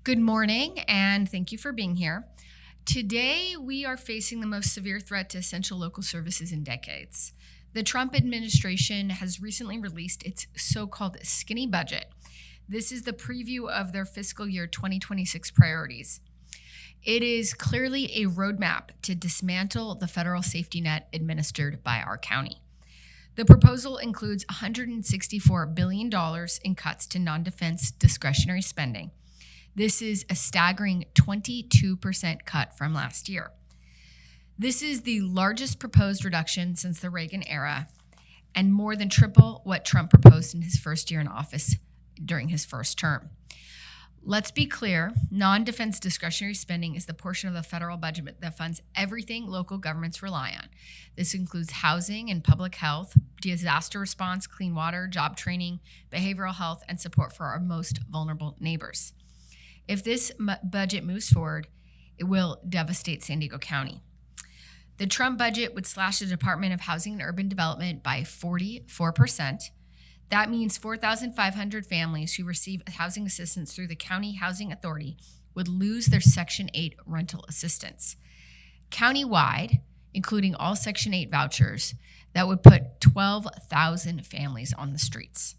Good morning, and thank you for being here. Today, we are facing the most severe threat to essential local services in decades. The Trump administration has recently released its so-called skinny budget. This is the preview of their fiscal year 2026 priorities. It is clearly a roadmap to dismantle the federal safety net administered by our county. The proposal includes $164 billion in cuts to non-defense discretionary spending. This is a staggering 22% cut from last year. This is the largest proposed reduction since the Reagan era and more than triple what Trump proposed in his first year in office during his first term. Let's be clear, non-defense discretionary spending is the portion of the federal budget that funds everything local governments rely on. This includes housing and public health, disaster response, clean water, job training, behavioral health, and support for our most vulnerable neighbors. If this budget moves forward, it will devastate San Diego County. The Trump budget would slash the Department of Housing and Urban Development by 44%. That means 4,500 families who receive housing assistance through the County Housing Authority would lose their Section 8 rental assistance. Countywide, including all Section 8 vouchers, that would put 12,000 families on the streets.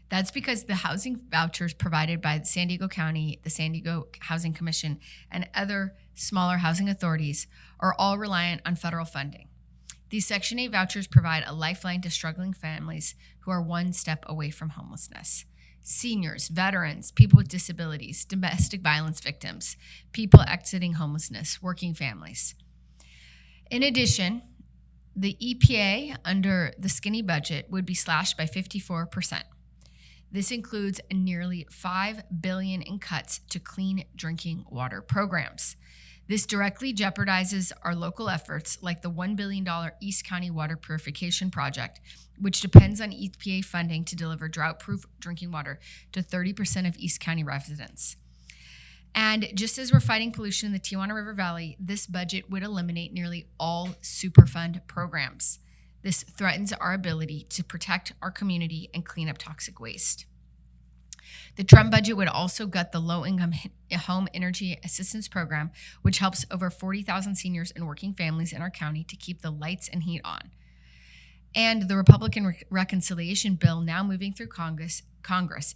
That's because the housing vouchers provided by San Diego County, the San Diego Housing Commission, and other smaller housing authorities are all reliant on federal funding. These Section 8 vouchers provide a lifeline to struggling families who are one step away from homelessness. Seniors, veterans, people with disabilities, domestic violence victims, people exiting homelessness, working families. In addition, the EPA under the skinny budget would be slashed by 54%. This includes nearly $5 billion in cuts to clean drinking water programs. This directly jeopardizes our local efforts like the $1 billion East County Water Purification Project, which depends on EPA funding to deliver drought-proof drinking water to 30% of East County residents. And just as we're fighting pollution in the Tijuana River Valley, this budget would eliminate nearly all Superfund programs. This threatens our ability to protect our community and clean up toxic waste. The Trump budget would also gut the Low-Income Home Energy Assistance Program, which helps over 40,000 seniors and working families in our county to keep the lights and heat on. And the Republican Reconciliation Bill now moving through Congress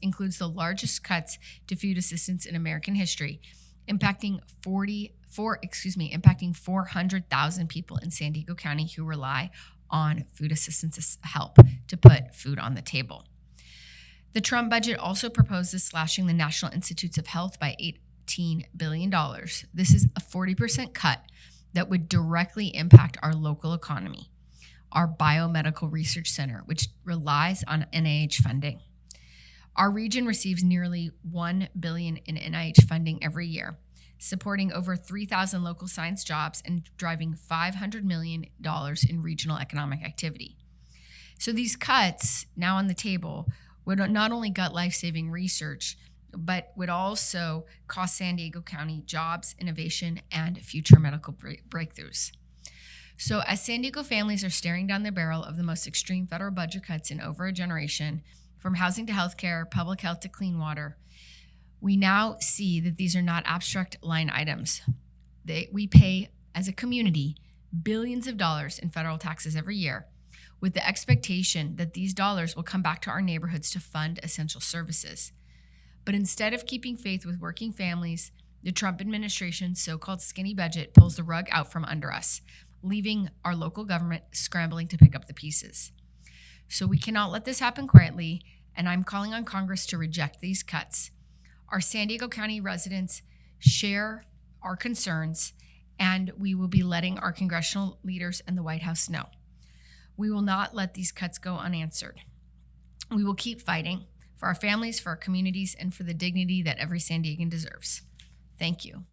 includes the largest cuts to food assistance in American history, impacting 400,000 people in San Diego County who rely on food assistance help to put food on the table. The Trump budget also proposes slashing the National Institutes of Health by $18 billion. This is a 40% cut that would directly impact our local economy, our biomedical research center, which relies on NIH funding. Our region receives nearly $1 billion in NIH funding every year, supporting over 3,000 local science jobs and driving $500 million in regional economic activity. So these cuts now on the table would not only gut life-saving research, but would also cost San Diego County jobs, innovation, and future medical breakthroughs. So as San Diego families are staring down the barrel of the most extreme federal budget cuts in over a generation, from housing to healthcare, public health to clean water, we now see that these are not abstract line items. We pay, as a community, billions of dollars in federal taxes every year, with the expectation that these dollars will come back to our neighborhoods to fund essential services. But instead of keeping faith with working families, the Trump administration's so-called skinny budget pulls the rug out from under us, leaving our local government scrambling to pick up the pieces. So we cannot let this happen quietly, and I'm calling on Congress to reject these cuts. Our San Diego County residents share our concerns, and we will be letting our congressional leaders and the White House know. We will not let these cuts go unanswered. We will keep fighting for our families, for our communities, and for the dignity that every San Diegan deserves. Thank you.